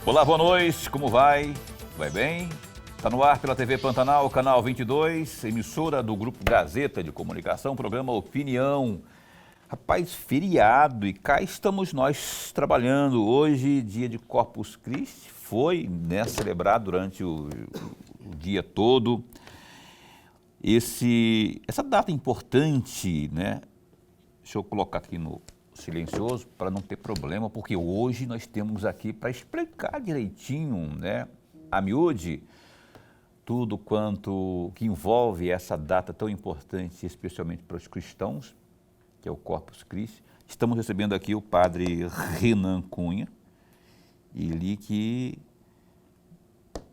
Olá, boa noite, como vai? Vai bem? Está no ar pela TV Pantanal, canal 22, emissora do Grupo Gazeta de Comunicação, programa Opinião. Rapaz, feriado e cá estamos nós trabalhando. Hoje, dia de Corpus Christi, foi celebrado durante o dia todo. Essa data importante, né? Deixa eu colocar aqui no silencioso para não ter problema, porque hoje nós temos aqui para explicar direitinho, né, a miúde, tudo quanto que envolve essa data tão importante, especialmente para os cristãos, que é o Corpus Christi. Estamos recebendo aqui o padre Renan Cunha, ele que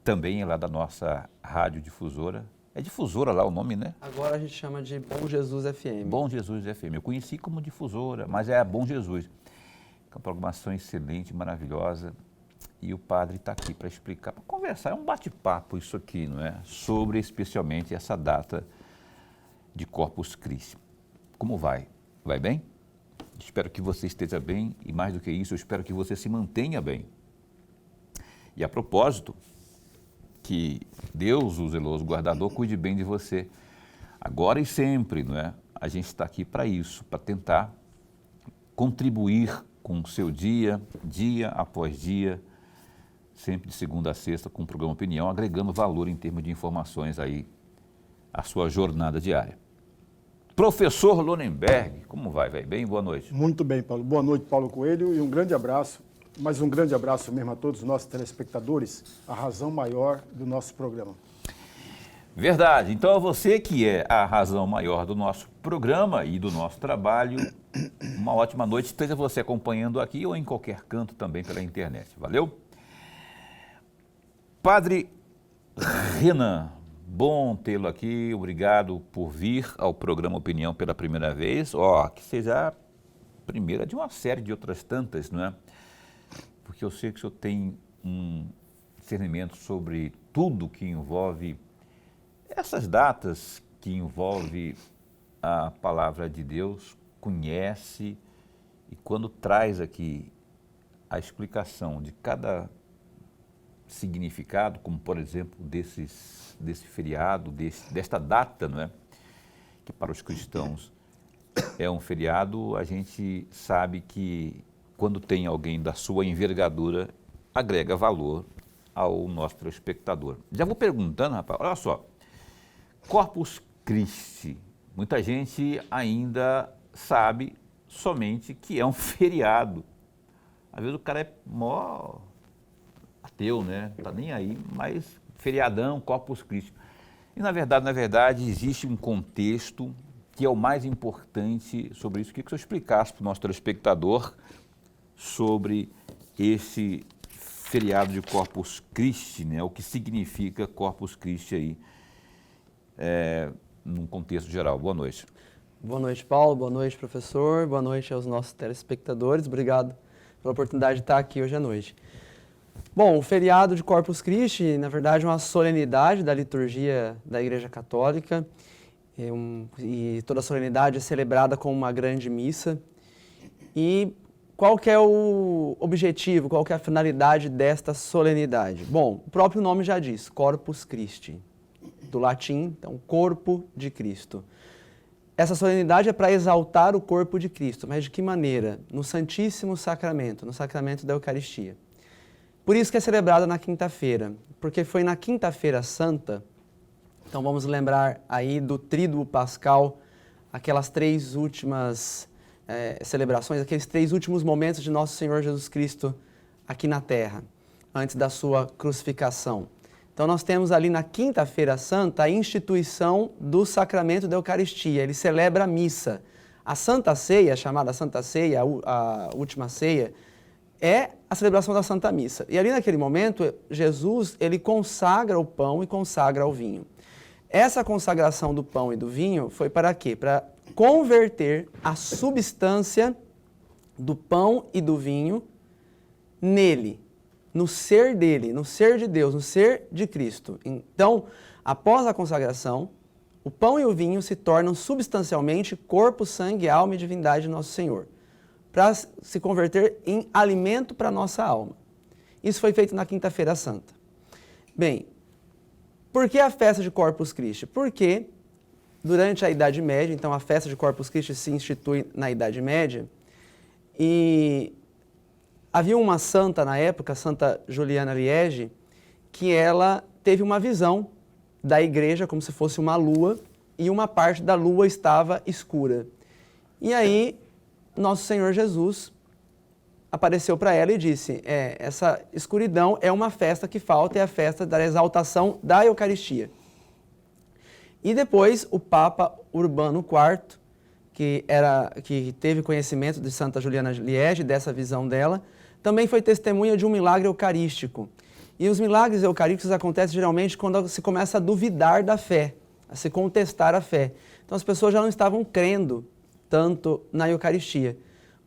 também é lá da nossa radiodifusora. É difusora lá o nome, né? Agora a gente chama de Bom Jesus FM. Bom Jesus FM. Eu conheci como difusora, mas é a Bom Jesus. É uma programação excelente, maravilhosa. E o padre está aqui para explicar, para conversar. É um bate-papo isso aqui, não é? Sobre especialmente essa data de Corpus Christi. Como vai? Vai bem? Espero que você esteja bem e mais do que isso, eu espero que você se mantenha bem. E a propósito, que Deus, o zeloso guardador, cuide bem de você, agora e sempre, não é? A gente está aqui para isso, para tentar contribuir com o seu dia, dia após dia, sempre de segunda a sexta, com o programa Opinião, agregando valor em termos de informações aí à sua jornada diária. Professor Lonenberg, como vai? Vai bem? Boa noite. Muito bem, Paulo. Boa noite, Paulo Coelho, e um grande abraço. Mas um grande abraço mesmo a todos os nossos telespectadores, a razão maior do nosso programa. Verdade. Então, a você que é a razão maior do nosso programa e do nosso trabalho, uma ótima noite. Esteja você acompanhando aqui ou em qualquer canto também pela internet. Valeu? Padre Renan, bom tê-lo aqui. Obrigado por vir ao programa Opinião pela primeira vez. Que seja a primeira de uma série de outras tantas, não é? Porque eu sei que o senhor tem um discernimento sobre tudo que envolve essas datas, que envolve a palavra de Deus, conhece, e quando traz aqui a explicação de cada significado, como por exemplo desse feriado, desta data, não é? Que para os cristãos é um feriado, a gente sabe que quando tem alguém da sua envergadura, agrega valor ao nosso telespectador. Já vou perguntando, rapaz, olha só, Corpus Christi, muita gente ainda sabe somente que é um feriado. Às vezes o cara é mó ateu, né? Não tá nem aí, mas feriadão, Corpus Christi. E na verdade, existe um contexto que é o mais importante sobre isso. Queria que o senhor explicasse para o nosso telespectador sobre esse feriado de Corpus Christi, né? O que significa Corpus Christi aí, num contexto geral. Boa noite. Boa noite, Paulo. Boa noite, professor. Boa noite aos nossos telespectadores. Obrigado pela oportunidade de estar aqui hoje à noite. Bom, o feriado de Corpus Christi, na verdade, é uma solenidade da liturgia da Igreja Católica, e toda a solenidade é celebrada com uma grande missa. E qual que é o objetivo, qual que é a finalidade desta solenidade? Bom, o próprio nome já diz, Corpus Christi, do latim, então, corpo de Cristo. Essa solenidade é para exaltar o corpo de Cristo, mas de que maneira? No Santíssimo Sacramento, no sacramento da Eucaristia. Por isso que é celebrada na quinta-feira, porque foi na quinta-feira santa, então vamos lembrar aí do Tríduo Pascal, aquelas três últimas celebrações, aqueles três últimos momentos de Nosso Senhor Jesus Cristo aqui na Terra, antes da sua crucificação. Então nós temos ali na Quinta-feira Santa a instituição do sacramento da Eucaristia, ele celebra a missa. A Santa Ceia, chamada Santa Ceia, a última ceia, é a celebração da Santa Missa. E ali naquele momento, Jesus, ele consagra o pão e consagra o vinho. Essa consagração do pão e do vinho foi para quê? Para converter a substância do pão e do vinho nele, no ser dele, no ser de Deus, no ser de Cristo. Então, após a consagração, o pão e o vinho se tornam substancialmente corpo, sangue, alma e divindade de Nosso Senhor, para se converter em alimento para a nossa alma. Isso foi feito na Quinta-feira Santa. Bem, por que a festa de Corpus Christi? Porque durante a Idade Média, então a festa de Corpus Christi se institui na Idade Média, e havia uma santa na época, Santa Juliana Liege, que ela teve uma visão da igreja como se fosse uma lua, e uma parte da lua estava escura. E aí, nosso Senhor Jesus apareceu para ela e disse, essa escuridão é uma festa que falta, é a festa da exaltação da Eucaristia. E depois o Papa Urbano IV, que teve conhecimento de Santa Juliana Liege, dessa visão dela, também foi testemunha de um milagre eucarístico. E os milagres eucarísticos acontecem geralmente quando se começa a duvidar da fé, a se contestar a fé. Então as pessoas já não estavam crendo tanto na Eucaristia.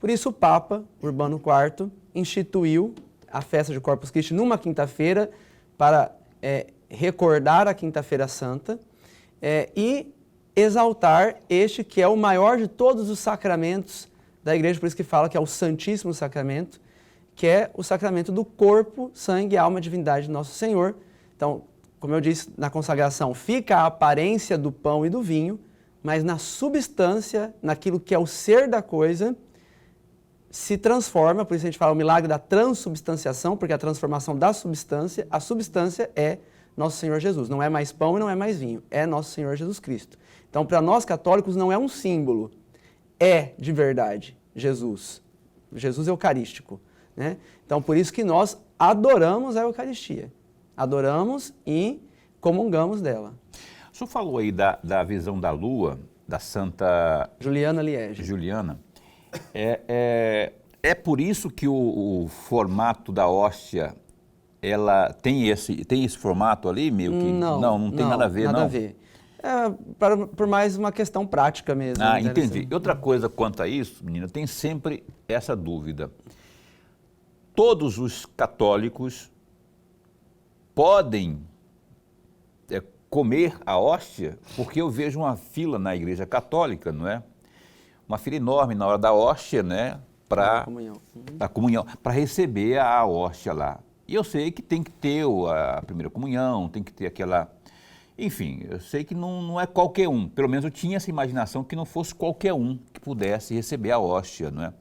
Por isso o Papa Urbano IV instituiu a festa de Corpus Christi numa quinta-feira para recordar a Quinta-feira Santa e exaltar este que é o maior de todos os sacramentos da igreja, por isso que fala que é o Santíssimo Sacramento, que é o sacramento do corpo, sangue, alma e divindade de Nosso Senhor. Então, como eu disse, na consagração fica a aparência do pão e do vinho, mas na substância, naquilo que é o ser da coisa, se transforma, por isso a gente fala o milagre da transubstanciação, porque a transformação da substância, a substância é Nosso Senhor Jesus. Não é mais pão e não é mais vinho, é Nosso Senhor Jesus Cristo. Então, para nós católicos, não é um símbolo, é de verdade Jesus, Jesus eucarístico. Né? Então, por isso que nós adoramos a Eucaristia, adoramos e comungamos dela. O senhor falou aí da visão da lua, da Santa Juliana Liege. Juliana. É por isso que o formato da hóstia, ela tem esse formato ali, meio que... Não tem nada a ver, não? Nada a ver. Por mais uma questão prática mesmo. Ah, entendi. Outra coisa quanto a isso, menina, tem sempre essa dúvida. Todos os católicos podem comer a hóstia, porque eu vejo uma fila na igreja católica, não é? Uma fila enorme na hora da hóstia, né? Para a comunhão, para receber a hóstia lá. E eu sei que tem que ter a primeira comunhão, tem que ter aquela... Enfim, eu sei que não é qualquer um. Pelo menos eu tinha essa imaginação que não fosse qualquer um que pudesse receber a hóstia, não é?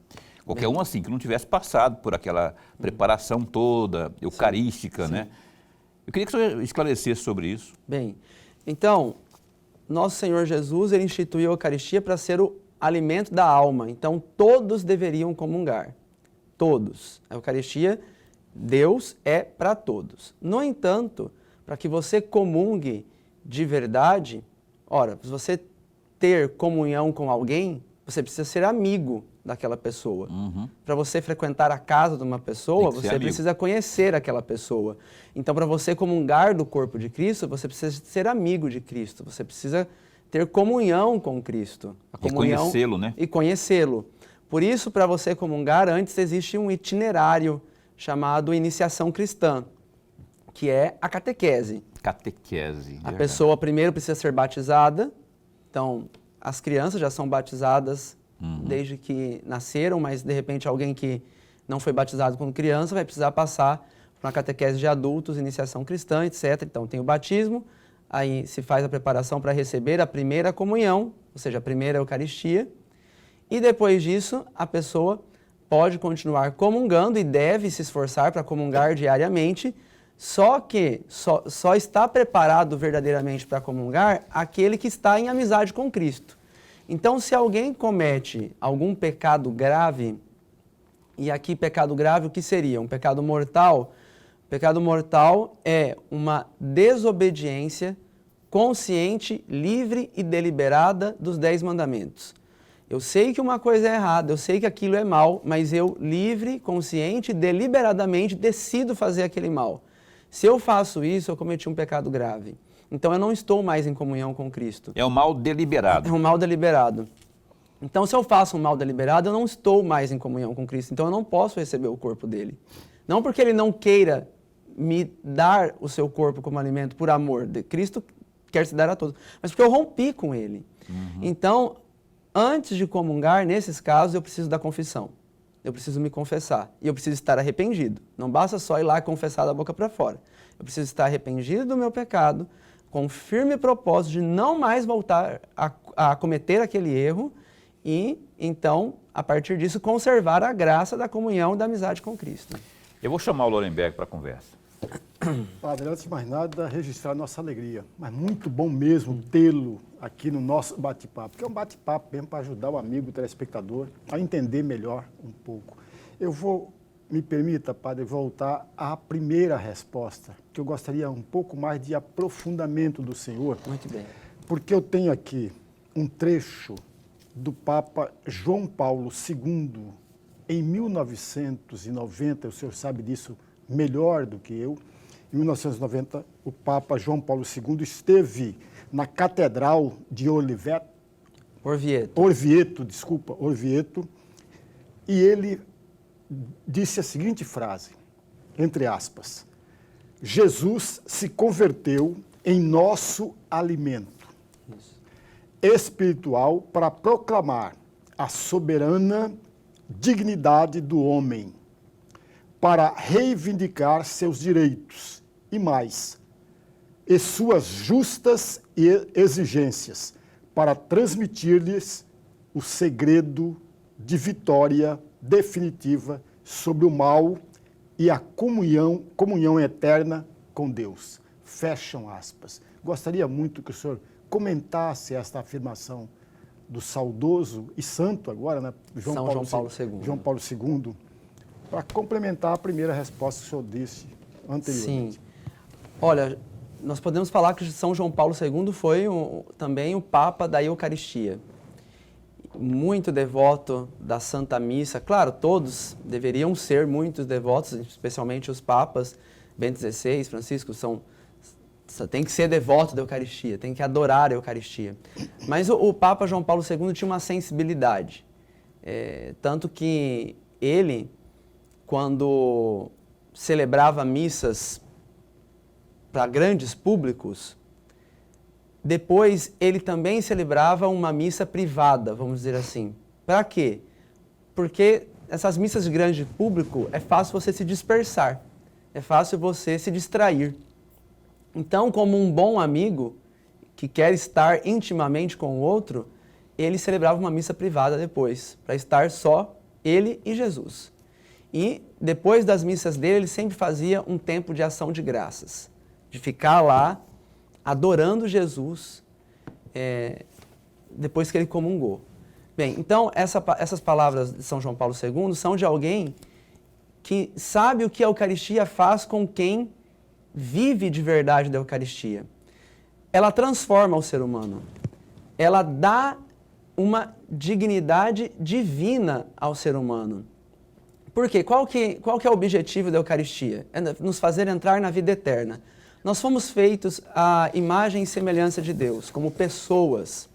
Qualquer um assim, que não tivesse passado por aquela preparação toda, eucarística, né? Eu queria que o senhor esclarecesse sobre isso. Bem, então, nosso Senhor Jesus, ele instituiu a Eucaristia para ser o alimento da alma. Então, todos deveriam comungar. Todos. A Eucaristia, Deus é para todos. No entanto, para que você comungue de verdade, ora, para você ter comunhão com alguém, você precisa ser amigo daquela pessoa. Para você frequentar a casa de uma pessoa, você precisa conhecer aquela pessoa. Então, para você comungar do corpo de Cristo, você precisa ser amigo de Cristo, você precisa ter comunhão com Cristo. E conhecê-lo, né? E conhecê-lo. Por isso, para você comungar, antes existe um itinerário chamado iniciação cristã, que é a catequese. Catequese. A pessoa primeiro precisa ser batizada, então as crianças já são batizadas desde que nasceram, mas de repente alguém que não foi batizado quando criança vai precisar passar por uma catequese de adultos, iniciação cristã, etc. Então tem o batismo, aí se faz a preparação para receber a primeira comunhão, ou seja, a primeira Eucaristia, e depois disso a pessoa pode continuar comungando e deve se esforçar para comungar diariamente, só que só está preparado verdadeiramente para comungar aquele que está em amizade com Cristo. Então, se alguém comete algum pecado grave, e aqui pecado grave o que seria? Um pecado mortal? Pecado mortal é uma desobediência consciente, livre e deliberada dos 10 mandamentos. Eu sei que uma coisa é errada, eu sei que aquilo é mal, mas eu, livre, consciente e deliberadamente decido fazer aquele mal. Se eu faço isso, eu cometi um pecado grave. Então, eu não estou mais em comunhão com Cristo. É um mal deliberado. É um mal deliberado. Então, se eu faço um mal deliberado, eu não estou mais em comunhão com Cristo. Então, eu não posso receber o corpo dele. Não porque ele não queira me dar o seu corpo como alimento por amor. Cristo quer se dar a todos. Mas porque eu rompi com ele. Então, antes de comungar, nesses casos, eu preciso da confissão. eu preciso me confessar. E eu preciso estar arrependido. Não basta só ir lá e confessar da boca para fora. Eu preciso estar arrependido do meu pecado, com firme propósito de não mais voltar a cometer aquele erro e, então, a partir disso, conservar a graça da comunhão e da amizade com Cristo. Eu vou chamar o Lorenberg para a conversa. Padre, antes de mais nada, registrar nossa alegria. Mas muito bom mesmo tê-lo aqui no nosso bate-papo, porque é um bate-papo mesmo para ajudar o amigo o telespectador a entender melhor um pouco. Me permita, Padre, voltar à primeira resposta, que eu gostaria um pouco mais de aprofundamento do senhor. Muito bem. Porque eu tenho aqui um trecho do Papa João Paulo II, em 1990, o senhor sabe disso melhor do que eu. Em 1990, o Papa João Paulo II esteve na Catedral de Orvieto, e ele disse a seguinte frase, entre aspas: Jesus se converteu em nosso alimento espiritual para proclamar a soberana dignidade do homem, para reivindicar seus direitos e mais, e suas justas exigências, para transmitir-lhes o segredo de vitória definitiva sobre o mal e a comunhão eterna com Deus. Fecham aspas. Gostaria muito que o senhor comentasse esta afirmação do saudoso e santo agora, né? João Paulo II, para complementar a primeira resposta que o senhor disse anteriormente. Sim. Olha, nós podemos falar que São João Paulo II foi também o Papa da Eucaristia. Muito devoto da Santa Missa. Claro, todos deveriam ser muito devotos, especialmente os papas, Bento XVI, Francisco, tem que ser devoto da Eucaristia, tem que adorar a Eucaristia. Mas o Papa João Paulo II tinha uma sensibilidade. Tanto que ele, quando celebrava missas para grandes públicos, depois ele também celebrava uma missa privada, vamos dizer assim. Para quê? Porque essas missas de grande público é fácil você se dispersar, é fácil você se distrair. Então, como um bom amigo que quer estar intimamente com o outro, ele celebrava uma missa privada depois, para estar só ele e Jesus. E depois das missas dele, ele sempre fazia um tempo de ação de graças, de ficar lá adorando Jesus depois que ele comungou. Bem, então essas palavras de São João Paulo II são de alguém que sabe o que a Eucaristia faz com quem vive de verdade da Eucaristia. Ela transforma o ser humano. Ela dá uma dignidade divina ao ser humano. Por quê? Qual que é o objetivo da Eucaristia? É nos fazer entrar na vida eterna. Nós fomos feitos à imagem e semelhança de Deus, como pessoas.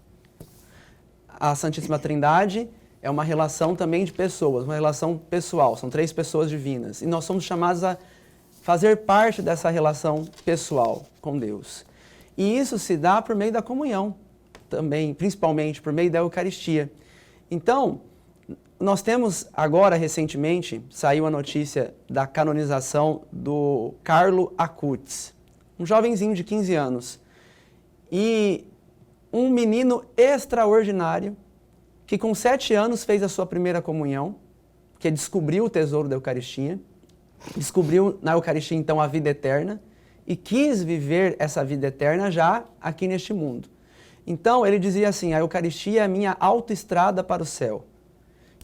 A Santíssima Trindade é uma relação também de pessoas, uma relação pessoal, são 3 pessoas divinas. E nós somos chamados a fazer parte dessa relação pessoal com Deus. E isso se dá por meio da comunhão, também, principalmente por meio da Eucaristia. Então, nós temos agora, recentemente, saiu a notícia da canonização do Carlo Acutis, um jovenzinho de 15 anos, e um menino extraordinário, que com 7 anos fez a sua primeira comunhão, que descobriu o tesouro da Eucaristia, descobriu na Eucaristia, então, a vida eterna, e quis viver essa vida eterna já aqui neste mundo. Então, ele dizia assim: a Eucaristia é a minha autoestrada para o céu.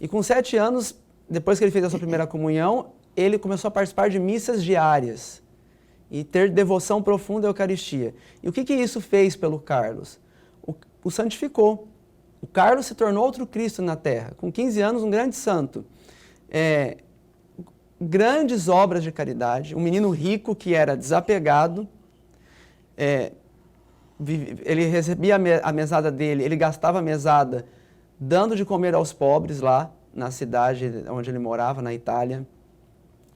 E com 7 anos, depois que ele fez a sua primeira comunhão, ele começou a participar de missas diárias e ter devoção profunda à Eucaristia. E o que isso fez pelo Carlos? O santificou. O Carlos se tornou outro Cristo na Terra. Com 15 anos, um grande santo. Grandes obras de caridade, um menino rico que era desapegado, ele recebia a mesada dele, ele gastava a mesada dando de comer aos pobres lá na cidade onde ele morava, na Itália,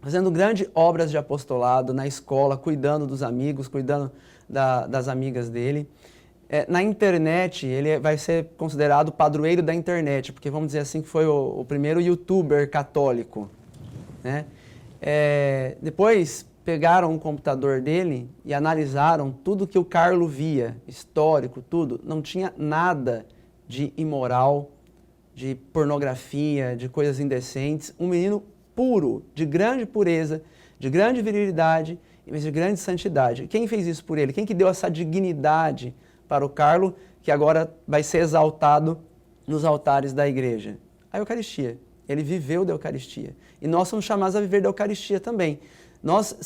fazendo grandes obras de apostolado na escola, cuidando dos amigos, cuidando das amigas dele. Na internet, ele vai ser considerado padroeiro da internet, porque vamos dizer assim que foi o primeiro youtuber católico, né? Depois pegaram o computador dele e analisaram tudo que o Carlo via, histórico, tudo. Não tinha nada de imoral, de pornografia, de coisas indecentes. Um menino puro, de grande pureza, de grande virilidade, mas de grande santidade. Quem fez isso por ele? Quem que deu essa dignidade para o Carlo, que agora vai ser exaltado nos altares da igreja? A Eucaristia. Ele viveu da Eucaristia. E nós somos chamados a viver da Eucaristia também. Nós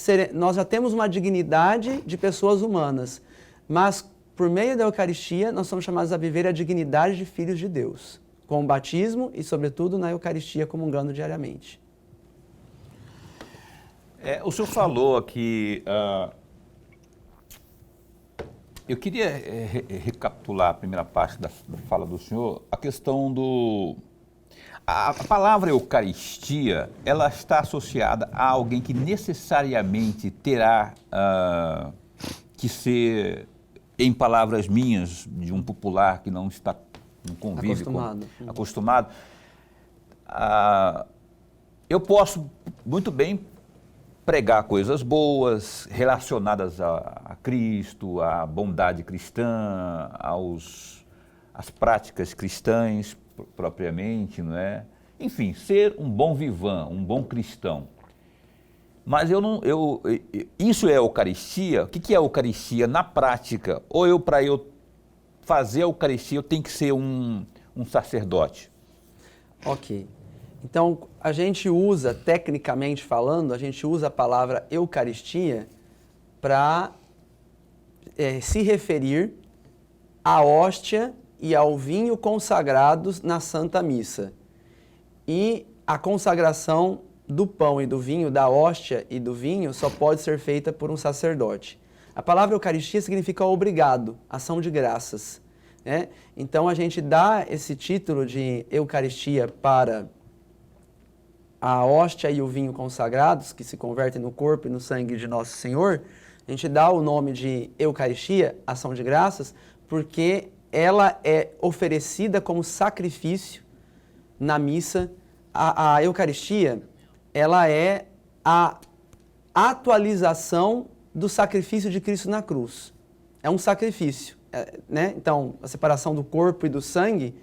já temos uma dignidade de pessoas humanas, mas por meio da Eucaristia nós somos chamados a viver a dignidade de filhos de Deus, com o batismo e, sobretudo, na Eucaristia, comungando diariamente. O senhor falou aqui, eu queria recapitular a primeira parte da fala do senhor, a questão do... A palavra Eucaristia, ela está associada a alguém que necessariamente terá que ser, em palavras minhas, de um popular que não está, não convive acostumado. Eu posso muito bem pregar coisas boas relacionadas a Cristo, à bondade cristã, às práticas cristãs propriamente, não é? Enfim, ser um bom vivant, um bom cristão. Mas isso é Eucaristia? O que é Eucaristia na prática? Ou para eu fazer a Eucaristia, eu tenho que ser um sacerdote? Ok. Então, a gente usa, tecnicamente falando, a gente usa a palavra Eucaristia para se referir à hóstia e ao vinho consagrados na Santa Missa. E a consagração do pão e do vinho, da hóstia e do vinho, só pode ser feita por um sacerdote. A palavra Eucaristia significa obrigado, ação de graças, né? Então a gente dá esse título de Eucaristia para a hóstia e o vinho consagrados, que se convertem no corpo e no sangue de Nosso Senhor. A gente dá o nome de Eucaristia, ação de graças, porque ela é oferecida como sacrifício na missa. A Eucaristia, ela é a atualização do sacrifício de Cristo na cruz. É um sacrifício, né? Então, a separação do corpo e do sangue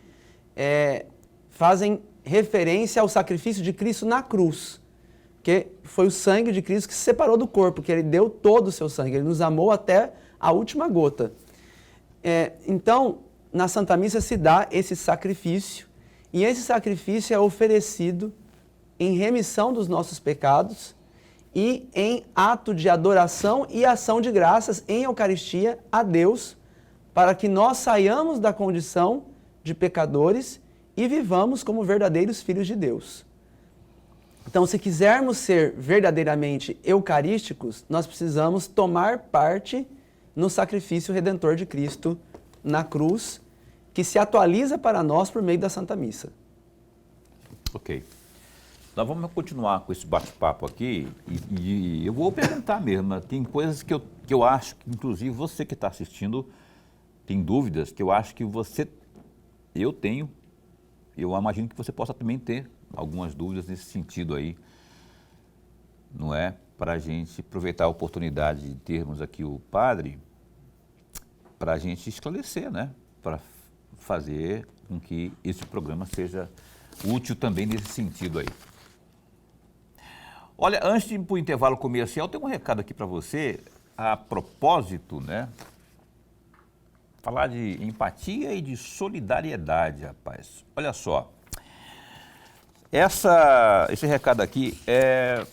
fazem referência ao sacrifício de Cristo na cruz, que foi o sangue de Cristo que se separou do corpo, que ele deu todo o seu sangue, ele nos amou até a última gota. Então, na Santa Missa se dá esse sacrifício, e esse sacrifício é oferecido em remissão dos nossos pecados e em ato de adoração e ação de graças em Eucaristia a Deus, para que nós saiamos da condição de pecadores e vivamos como verdadeiros filhos de Deus. Então, se quisermos ser verdadeiramente eucarísticos, nós precisamos tomar parte no sacrifício redentor de Cristo na cruz, que se atualiza para nós por meio da Santa Missa. Ok. Nós vamos continuar com esse bate-papo aqui e eu vou perguntar mesmo. Tem coisas que eu acho que, inclusive, você que está assistindo tem dúvidas que eu acho que eu tenho. Eu imagino que você possa também ter algumas dúvidas nesse sentido aí, não é? Para a gente aproveitar a oportunidade de termos aqui o padre, para a gente esclarecer, né? Para fazer com que esse programa seja útil também nesse sentido aí. Olha, antes de ir para o intervalo comercial, tem um recado aqui para você, a propósito, né? Falar de empatia e de solidariedade, rapaz. Olha só, esse recado aqui é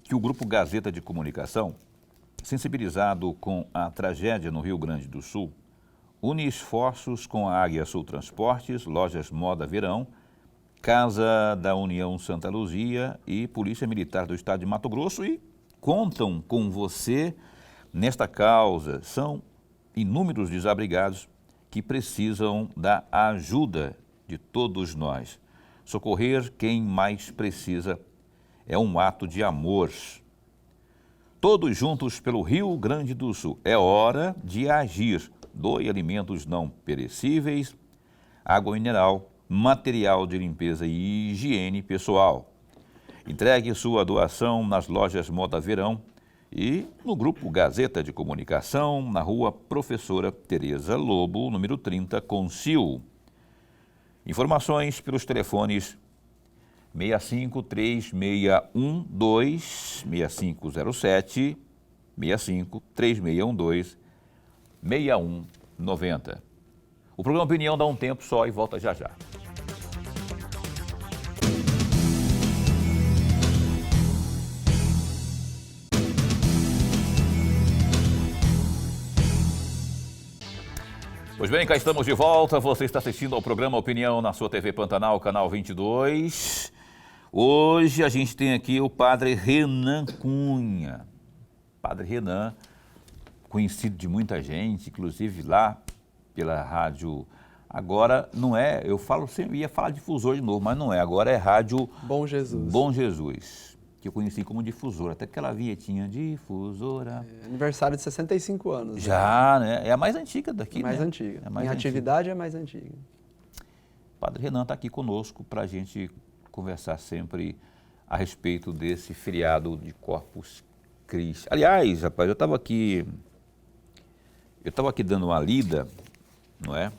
que o Grupo Gazeta de Comunicação, sensibilizado com a tragédia no Rio Grande do Sul, une esforços com a Águia Sul Transportes, Lojas Moda Verão, Casa da União Santa Luzia e Polícia Militar do Estado de Mato Grosso e contam com você nesta causa. São inúmeros desabrigados que precisam da ajuda de todos nós. Socorrer quem mais precisa é um ato de amor. Todos juntos pelo Rio Grande do Sul. É hora de agir. doe alimentos não perecíveis, água mineral, material de limpeza e higiene pessoal. Entregue sua doação nas lojas Moda Verão e no Grupo Gazeta de Comunicação, na rua Professora Tereza Lobo, número 30, Consil. Informações pelos telefones 653612-6507, 653612-6190. O programa Opinião dá um tempo só e volta já já. Pois bem, cá estamos de volta. Você está assistindo ao programa Opinião na sua TV Pantanal, canal 22. Hoje a gente tem aqui o padre Renan Cunha. Padre Renan, conhecido de muita gente, inclusive lá pela rádio. Agora não é, eu falo sempre, ia falar difusor de novo, mas não é. Agora é rádio Bom Jesus. Bom Jesus, que eu conheci como difusora. Até aquela vinhetinha, difusora. Aniversário de 65 anos. Já, né? É a mais antiga daqui, mais né? antiga. É mais em antiga. atividade é mais antiga. Padre Renan está aqui conosco para a gente conversar sempre a respeito desse feriado de Corpus Christi. Aliás, rapaz, eu estava aqui dando uma lida, não é?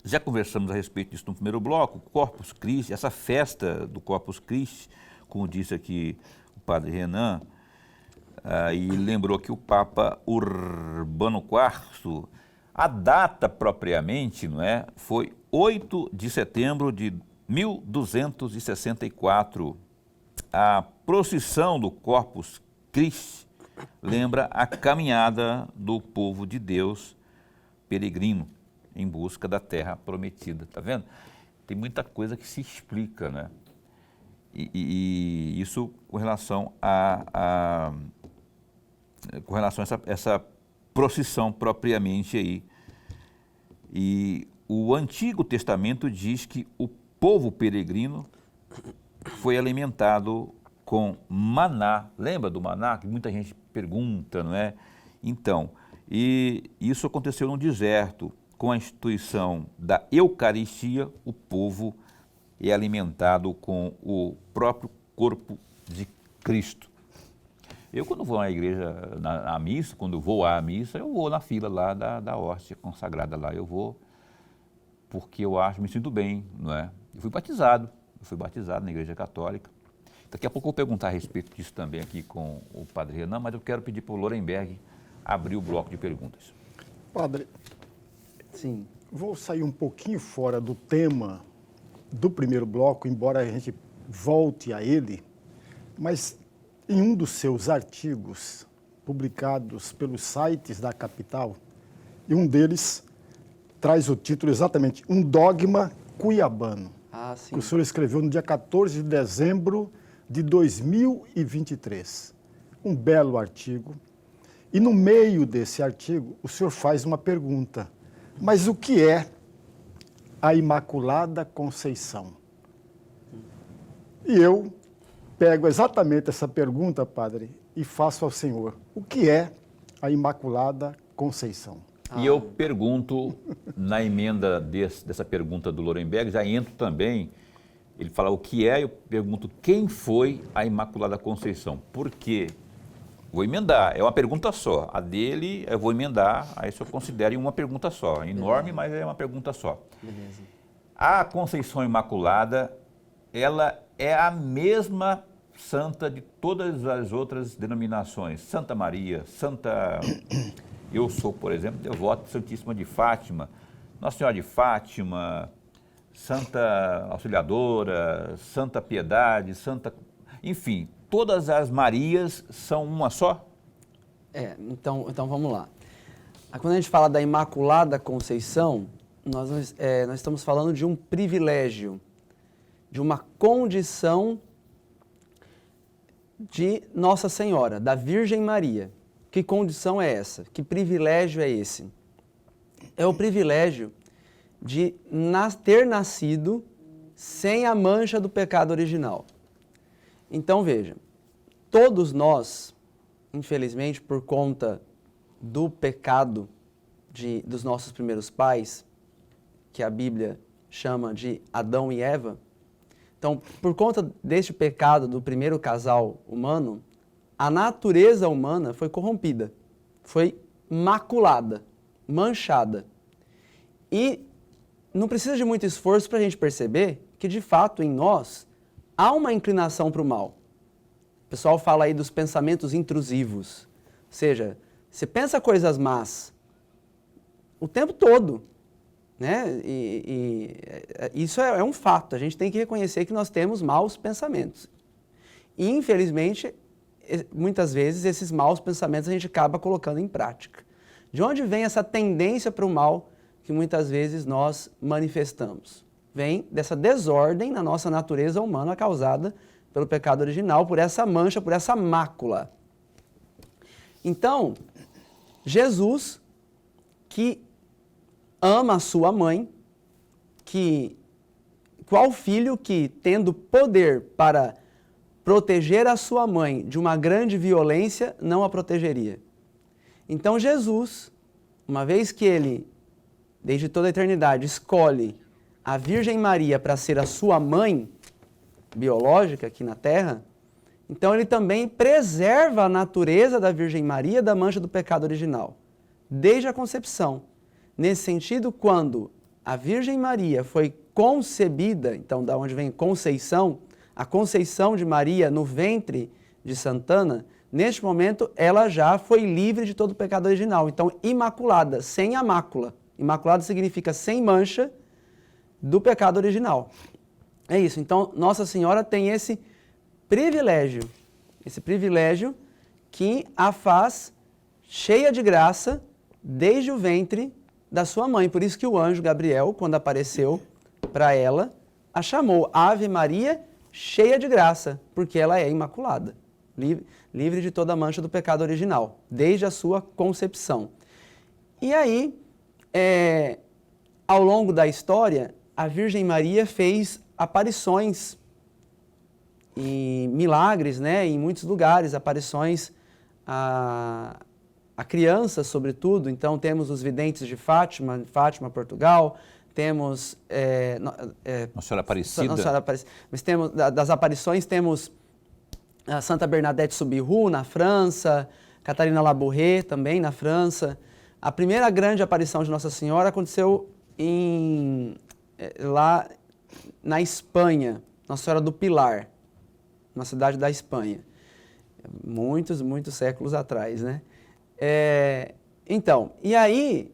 Já conversamos a respeito disso no primeiro bloco, Corpus Christi, essa festa do Corpus Christi, como disse aqui o padre Renan, e lembrou que o Papa Urbano IV, a data propriamente, não é, foi 8 de setembro de 1264. A procissão do Corpus Christi lembra a caminhada do povo de Deus peregrino em busca da terra prometida. Tá vendo? Tem muita coisa que se explica, né? E isso com relação a essa procissão propriamente aí. E o Antigo Testamento diz que o povo peregrino foi alimentado com maná. Lembra do maná? Que muita gente pergunta, não é? Então, e isso aconteceu no deserto. Com a instituição da Eucaristia, o povo é alimentado com o próprio corpo de Cristo. Eu, quando vou à igreja, à missa, quando vou à missa, eu vou na fila lá da hóstia consagrada lá. Eu vou porque eu me sinto bem, não é? Eu fui batizado na igreja católica. Daqui a pouco eu vou perguntar a respeito disso também aqui com o padre Renan, mas eu quero pedir para o Lorenberg abrir o bloco de perguntas. Padre, Sim. vou sair um pouquinho fora do tema do primeiro bloco, embora a gente volte a ele, mas em um dos seus artigos publicados pelos sites da capital, e um deles traz o título exatamente, Um Dogma Cuiabano, Ah, sim. que o senhor escreveu no dia 14 de dezembro de 2023. Um belo artigo. E no meio desse artigo, o senhor faz uma pergunta. Mas o que é a Imaculada Conceição? E eu pego exatamente essa pergunta, padre, e faço ao senhor. O que é a Imaculada Conceição? E eu pergunto, na emenda dessa pergunta do Lorenberg, já entro também, ele fala o que é, eu pergunto quem foi a Imaculada Conceição. Por quê? Vou emendar, é uma pergunta só. A dele eu vou emendar, aí se eu considero uma pergunta só. Enorme, mas é uma pergunta só. Beleza. A Conceição Imaculada, ela é a mesma santa de todas as outras denominações. Santa Maria, Santa... Eu sou, por exemplo, devoto de Santíssima de Fátima, Nossa Senhora de Fátima, Santa Auxiliadora, Santa Piedade, Santa... Enfim, todas as Marias são uma só? Então vamos lá. Quando a gente fala da Imaculada Conceição, nós estamos falando de um privilégio, de uma condição de Nossa Senhora, da Virgem Maria. Que condição é essa? Que privilégio é esse? É o privilégio de ter nascido sem a mancha do pecado original. Então veja, todos nós, infelizmente, por conta do pecado dos nossos primeiros pais, que a Bíblia chama de Adão e Eva. Então, por conta deste pecado do primeiro casal humano, a natureza humana foi corrompida, foi maculada, manchada. E não precisa de muito esforço para a gente perceber que, de fato, em nós, há uma inclinação para o mal. O pessoal fala aí dos pensamentos intrusivos. Ou seja, você pensa coisas más o tempo todo, né? Isso é um fato. A gente tem que reconhecer que nós temos maus pensamentos. E, infelizmente, muitas vezes, esses maus pensamentos a gente acaba colocando em prática. De onde vem essa tendência para o mal que muitas vezes nós manifestamos? Vem dessa desordem na nossa natureza humana causada pelo pecado original, por essa mancha, por essa mácula. Então, Jesus, que ama a sua mãe, qual filho que, tendo poder para proteger a sua mãe de uma grande violência, não a protegeria? Então Jesus, uma vez que ele, desde toda a eternidade, escolhe a Virgem Maria para ser a sua mãe biológica aqui na Terra, então ele também preserva a natureza da Virgem Maria da mancha do pecado original, desde a concepção. Nesse sentido, quando a Virgem Maria foi concebida, então da onde vem conceição, a conceição de Maria no ventre de Santana, neste momento ela já foi livre de todo o pecado original. Então, imaculada, sem a mácula. Imaculada significa sem mancha do pecado original. É isso. Então, Nossa Senhora tem esse privilégio que a faz cheia de graça desde o ventre da sua mãe. Por isso que o anjo Gabriel, quando apareceu para ela, a chamou Ave Maria, cheia de graça, porque ela é imaculada, livre de toda a mancha do pecado original, desde a sua concepção. E aí, ao longo da história, a Virgem Maria fez aparições e milagres, né, em muitos lugares, aparições a crianças, sobretudo. Então, temos os videntes de Fátima, Portugal, temos... Nossa Senhora Aparecida. Mas temos, das aparições, temos a Santa Bernadette Soubirous, na França, Catarina Labouré, também na França. A primeira grande aparição de Nossa Senhora aconteceu lá na Espanha, Nossa Senhora do Pilar, na cidade da Espanha. Muitos séculos atrás, né? Então, e aí,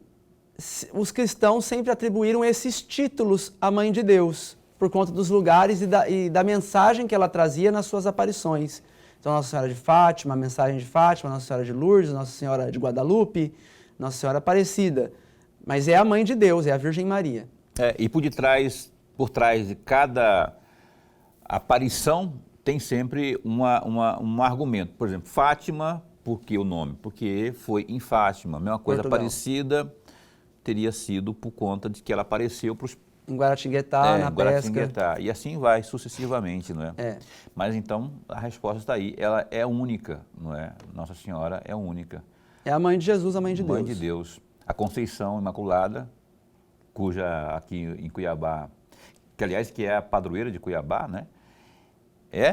os cristãos sempre atribuíram esses títulos à Mãe de Deus, por conta dos lugares e da mensagem que ela trazia nas suas aparições. Então, Nossa Senhora de Fátima, a mensagem de Fátima, Nossa Senhora de Lourdes, Nossa Senhora de Guadalupe, Nossa Senhora Aparecida. Mas é a Mãe de Deus, é a Virgem Maria. E por trás de cada aparição tem sempre um argumento. Por exemplo, Fátima, por que o nome? Porque foi em Fátima. A mesma coisa, Portugal. Aparecida teria sido por conta de que ela apareceu para os... Em Guaratinguetá, na Guaratinguetá. E assim vai sucessivamente, não é? Mas então a resposta está aí. Ela é única, não é? Nossa Senhora é única. É a Mãe de Jesus, a Mãe de Deus. Mãe de Deus. A Conceição Imaculada, cuja aqui em Cuiabá, que aliás que é a padroeira de Cuiabá, né?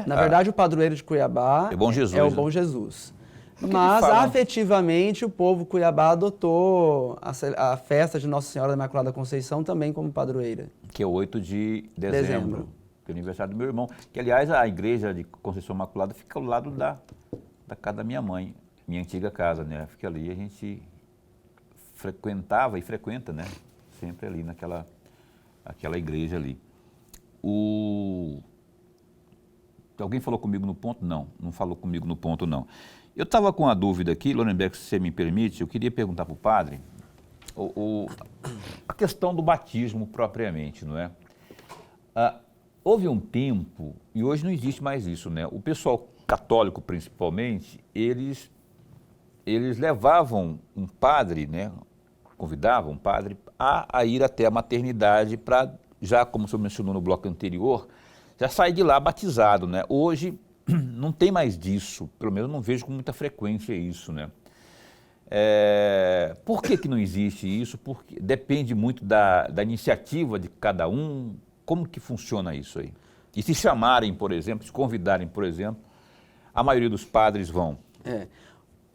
Na verdade, o padroeiro de Cuiabá é Bom Jesus, é o né? Bom Jesus. Mas, afetivamente, o povo Cuiabá adotou a festa de Nossa Senhora da Imaculada Conceição também como padroeira. Que é 8 de dezembro, que é o aniversário do meu irmão. Que, aliás, a igreja de Conceição Imaculada fica ao lado da casa da minha mãe, minha antiga casa, né? Fica ali, a gente frequentava e frequenta, né? Sempre ali aquela igreja ali. Alguém falou comigo no ponto? Não falou comigo no ponto, não. Eu estava com uma dúvida aqui, Lorenberg, se você me permite, eu queria perguntar para o padre a questão do batismo propriamente, não é? Houve um tempo, e hoje não existe mais isso, né? O pessoal católico, principalmente, eles levavam um padre, né? Convidavam um padre a ir até a maternidade para, já como o senhor mencionou no bloco anterior, já sair de lá batizado, né? Hoje não tem mais disso, pelo menos não vejo com muita frequência isso, né? Por que não existe isso? Porque depende muito da iniciativa de cada um. Como que funciona isso aí? E se chamarem, por exemplo, se convidarem, por exemplo, a maioria dos padres vão.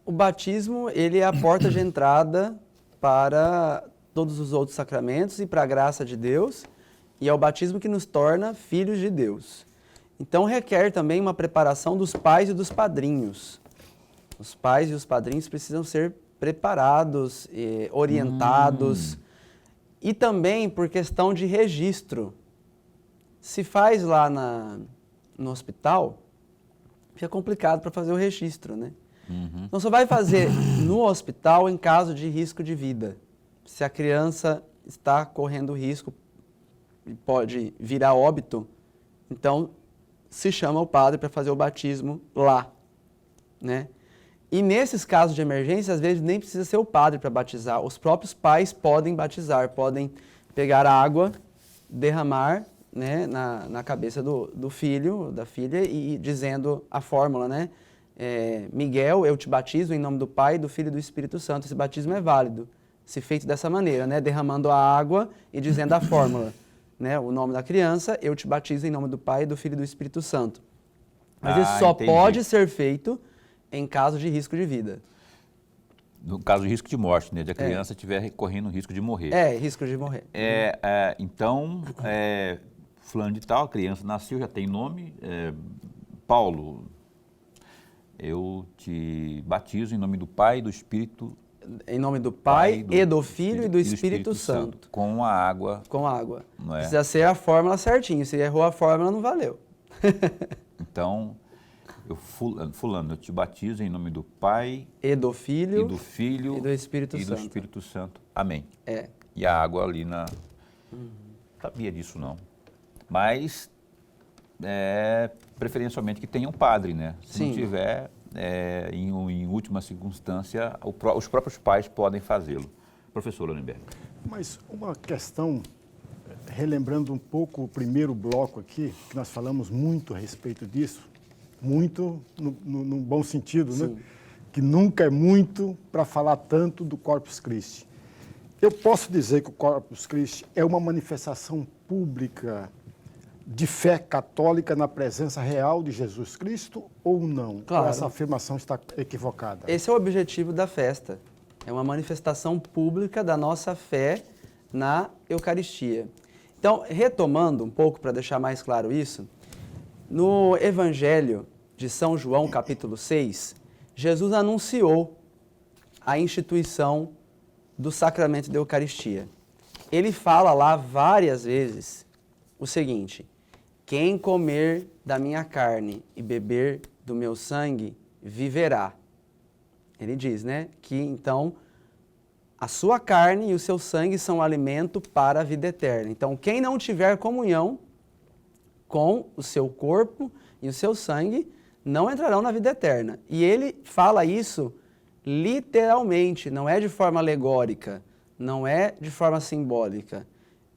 O batismo, ele é a porta de entrada para todos os outros sacramentos e para a graça de Deus, e é o batismo que nos torna filhos de Deus. Então requer também uma preparação dos pais e dos padrinhos. Os pais e os padrinhos precisam ser preparados, orientados, e também por questão de registro. Se faz lá no hospital, fica complicado para fazer o registro, né? Então só vai fazer no hospital em caso de risco de vida. Se a criança está correndo risco e pode vir a óbito, então se chama o padre para fazer o batismo lá, né? E nesses casos de emergência, às vezes nem precisa ser o padre para batizar. Os próprios pais podem batizar, podem pegar água, derramar, né, na cabeça do filho, da filha, e dizendo a fórmula, né? Miguel, eu te batizo em nome do Pai, do Filho e do Espírito Santo. Esse batismo é válido, se feito dessa maneira, né? Derramando a água e dizendo a fórmula, né? O nome da criança, eu te batizo em nome do Pai, do Filho e do Espírito Santo. Mas isso só pode ser feito em caso de risco de vida. No caso de risco de morte, né? De a criança estiver correndo o risco de morrer. Risco de morrer. Então, fulano de tal, a criança nasceu, já tem nome, Paulo, eu te batizo em nome do Pai, do Espírito... Em nome do Pai, e do Filho e do Espírito Santo. Com a água. Com água. Não é? Precisa ser a fórmula certinho. Se errou a fórmula, não valeu. Então, fulano, eu te batizo em nome do Pai... E do Filho... E do Filho... E do Espírito Santo. E do Espírito Santo. Amém. É. E a água ali na... Sabia disso, não. Mas, preferencialmente que tenha um padre, né? Se Sim. não tiver, em última circunstância, os próprios pais podem fazê-lo. Professor Lonenberg. Mas uma questão, relembrando um pouco o primeiro bloco aqui, que nós falamos muito a respeito disso, muito no bom sentido, né? Que nunca é muito para falar tanto do Corpus Christi. Eu posso dizer que o Corpus Christi é uma manifestação pública de fé católica na presença real de Jesus Cristo ou não? Claro. Ou essa afirmação está equivocada? Esse é o objetivo da festa. É uma manifestação pública da nossa fé na Eucaristia. Então, retomando um pouco para deixar mais claro isso, no Evangelho de São João, capítulo 6, Jesus anunciou a instituição do sacramento da Eucaristia. Ele fala lá várias vezes o seguinte: quem comer da minha carne e beber do meu sangue, viverá. Ele diz, né, que então a sua carne e o seu sangue são alimento para a vida eterna. Então, quem não tiver comunhão com o seu corpo e o seu sangue, não entrarão na vida eterna. E ele fala isso literalmente, não é de forma alegórica, não é de forma simbólica,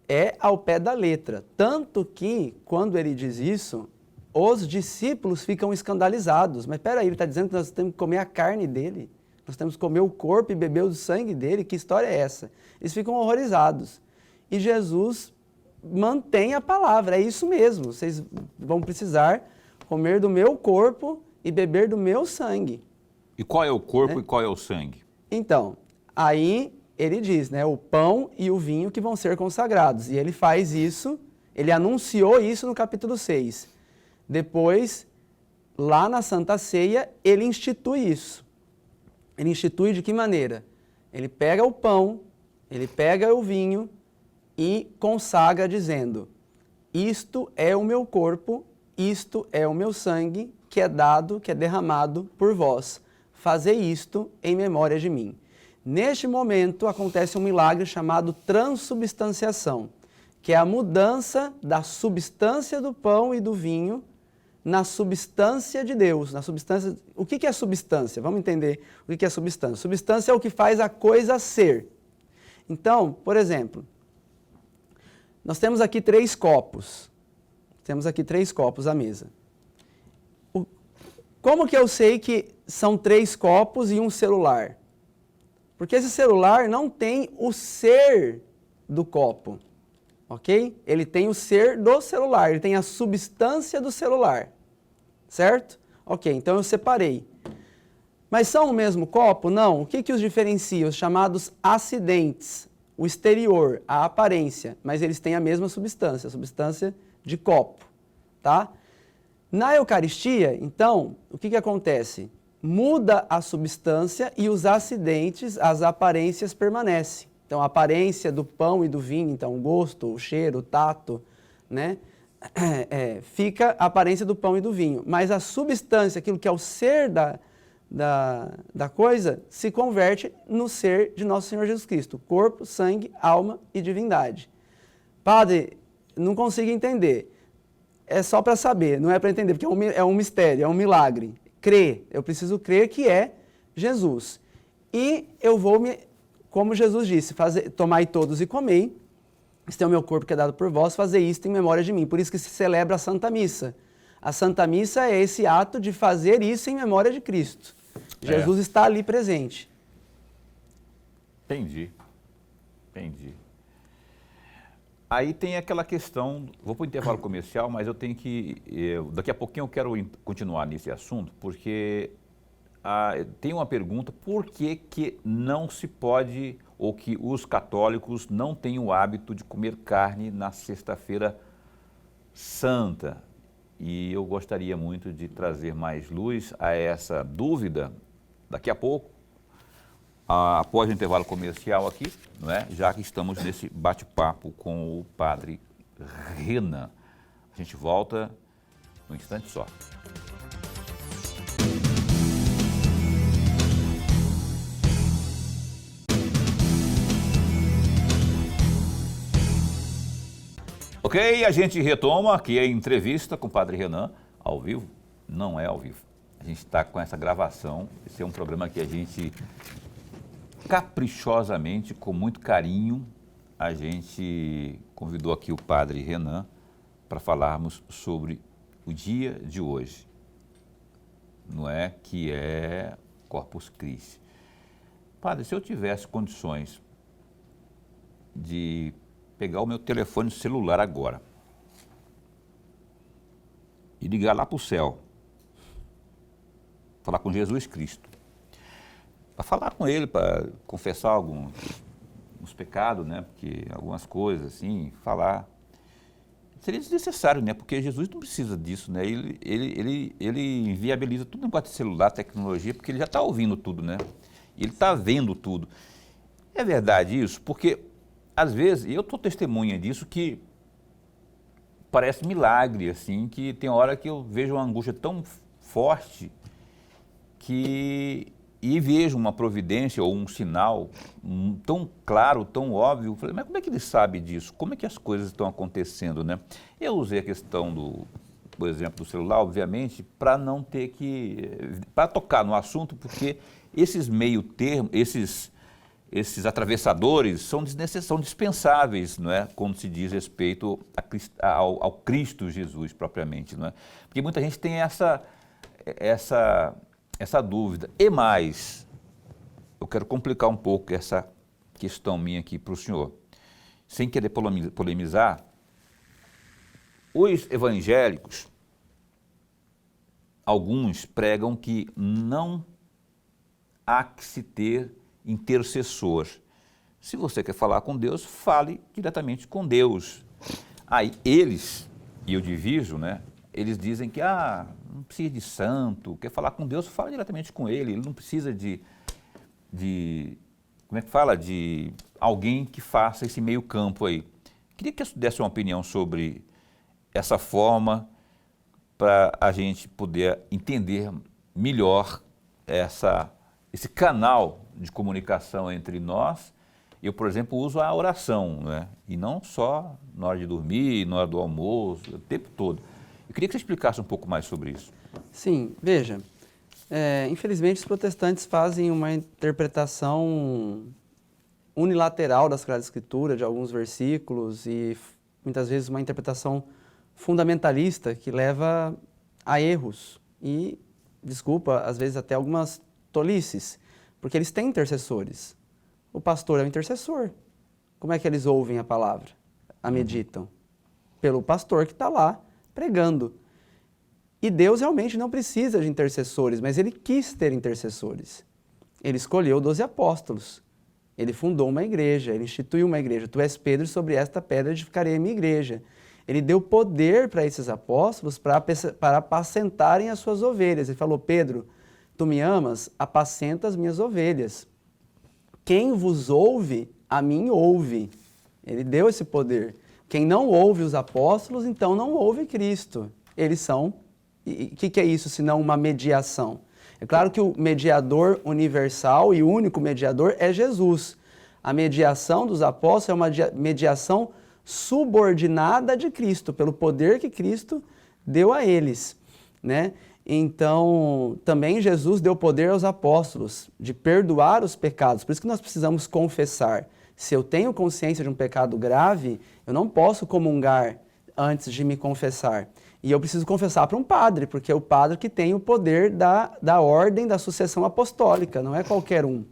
é ao pé da letra. Tanto que, quando ele diz isso, os discípulos ficam escandalizados. Mas peraí, ele está dizendo que nós temos que comer a carne dele, nós temos que comer o corpo e beber o sangue dele, que história é essa? Eles ficam horrorizados. E Jesus mantém a palavra, é isso mesmo, vocês vão precisar comer do meu corpo e beber do meu sangue. E qual é o corpo e qual é o sangue? Então, aí ele diz, né, o pão e o vinho que vão ser consagrados. E ele faz isso, ele anunciou isso no capítulo 6. Depois, lá na Santa Ceia, ele institui isso. Ele institui de que maneira? Ele pega o pão, ele pega o vinho e consagra dizendo: isto é o meu corpo, isto é o meu sangue, que é dado, que é derramado por vós. Fazei isto em memória de mim. Neste momento acontece um milagre chamado transubstanciação, que é a mudança da substância do pão e do vinho na substância de Deus. Na substância. O que é substância? Vamos entender o que é substância. Substância é o que faz a coisa ser. Então, por exemplo, nós temos aqui 3 copos. Temos aqui 3 copos à mesa. Como que eu sei que são 3 copos e um celular? Porque esse celular não tem o ser do copo, ok? Ele tem o ser do celular, ele tem a substância do celular, certo? Ok, então eu separei. Mas são o mesmo copo? Não. O que os diferencia? Os chamados acidentes, o exterior, a aparência, mas eles têm a mesma substância, a substância de copo, tá? Na Eucaristia, então, o que acontece? Muda a substância e os acidentes, as aparências permanecem. Então, a aparência do pão e do vinho, então, o gosto, o cheiro, o tato, né? Fica a aparência do pão e do vinho. Mas a substância, aquilo que é o ser da coisa, se converte no ser de Nosso Senhor Jesus Cristo. Corpo, sangue, alma e divindade. Padre, não consigo entender. É só para saber, não é para entender, porque é um mistério, é um milagre. Crer, eu preciso crer que é Jesus. E eu vou como Jesus disse, tomai todos e comei, este é o meu corpo que é dado por vós, fazer isto em memória de mim. Por isso que se celebra a Santa Missa. A Santa Missa é esse ato de fazer isso em memória de Cristo. Jesus está ali presente. Entendi. Aí tem aquela questão, vou para o intervalo comercial, mas eu tenho que, daqui a pouquinho eu quero continuar nesse assunto, porque tem uma pergunta, por que não se pode, ou que os católicos não têm o hábito de comer carne na Sexta-feira Santa? E eu gostaria muito de trazer mais luz a essa dúvida daqui a pouco, após o intervalo comercial aqui, não é? Já que estamos nesse bate-papo com o Padre Renan. A gente volta num instante só. Ok, a gente retoma aqui a entrevista com o Padre Renan, ao vivo. Não é ao vivo. A gente está com essa gravação. Esse é um programa que a gente, caprichosamente, com muito carinho, a gente convidou aqui o Padre Renan para falarmos sobre o dia de hoje, não é? Que é Corpus Christi. Padre, se eu tivesse condições de pegar o meu telefone celular agora e ligar lá para o céu, falar com Jesus Cristo, para falar com ele, para confessar alguns pecados, né? Porque algumas coisas assim, falar, seria desnecessário, né? Porque Jesus não precisa disso, né? Ele inviabiliza tudo no negócio de celular, tecnologia, porque ele já está ouvindo tudo, né? Ele está vendo tudo. É verdade isso? Porque às vezes, e eu estou testemunha disso, que parece milagre, assim, que tem hora que eu vejo uma angústia tão forte e vejo uma providência ou um sinal tão claro, tão óbvio. Eu falei, mas como é que ele sabe disso? Como é que as coisas estão acontecendo, né? Eu usei a questão por exemplo, do celular, obviamente, para não ter para tocar no assunto, porque esses meio termos, esses atravessadores são dispensáveis, não é? Quando se diz respeito ao Cristo Jesus propriamente, não é? Porque muita gente tem essa dúvida. E mais, eu quero complicar um pouco essa questão minha aqui para o senhor, sem querer polemizar. Os evangélicos, alguns pregam que não há que se ter intercessor. Se você quer falar com Deus, fale diretamente com Deus. Aí eles, e eu diviso, né? Eles dizem que não precisa de santo, quer falar com Deus, fala diretamente com ele não precisa de como é que fala? De alguém que faça esse meio campo aí. Queria que você desse uma opinião sobre essa forma para a gente poder entender melhor esse canal de comunicação entre nós. Eu, por exemplo, uso a oração, né? E não só na hora de dormir, na hora do almoço, o tempo todo. Eu queria que você explicasse um pouco mais sobre isso. Sim, veja, infelizmente os protestantes fazem uma interpretação unilateral da Sagrada Escritura, de alguns versículos, e muitas vezes uma interpretação fundamentalista que leva a erros e, desculpa, às vezes até algumas tolices, porque eles têm intercessores, O pastor é o intercessor. Como é que eles ouvem a palavra? A meditam? Pelo pastor que está lá pregando. E Deus realmente não precisa de intercessores, mas Ele quis ter intercessores. Ele escolheu 12 apóstolos. Ele fundou uma igreja, Ele instituiu uma igreja. Tu és Pedro, sobre esta pedra edificarei a minha igreja. Ele deu poder para esses apóstolos para apacentarem as suas ovelhas. Ele falou, Pedro, tu me amas, apacenta as minhas ovelhas. Quem vos ouve, a mim ouve. Ele deu esse poder. Quem não ouve os apóstolos, então não ouve Cristo. Eles são... E o que é isso, senão uma mediação? É claro que o mediador universal e único mediador é Jesus. A mediação dos apóstolos é uma mediação subordinada de Cristo, pelo poder que Cristo deu a eles, né? Então, também Jesus deu poder aos apóstolos de perdoar os pecados. Por isso que nós precisamos confessar. Se eu tenho consciência de um pecado grave, eu não posso comungar antes de me confessar. E eu preciso confessar para um padre, porque é o padre que tem o poder da ordem da sucessão apostólica, não é qualquer um,